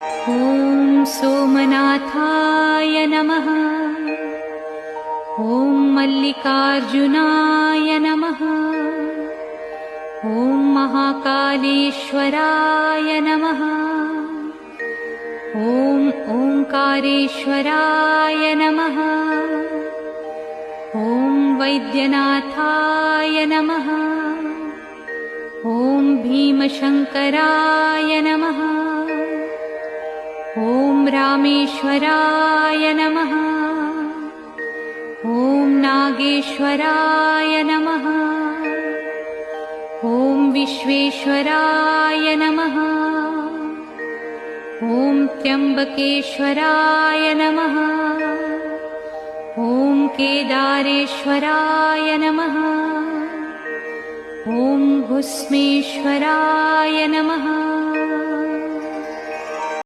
ॐ सोमनाथाय नमः। ॐ मल्लिकार्जुनाय नमः। ॐ महाकालेश्वराय नमः। ॐ ओंकारेश्वराय नमः। ॐ वैद्यनाथाय नमः। ॐ भीमशंकराय नमः। ॐ रामेश्वराय नमः। ॐ नागेश्वराय नमः। ॐ विश्वेश्वराय नमः। ॐ त्र्यंबकेश्वराय नमः। ॐ केदारेश्वराय नमः। ॐ भुस्मेश्वराय नमः।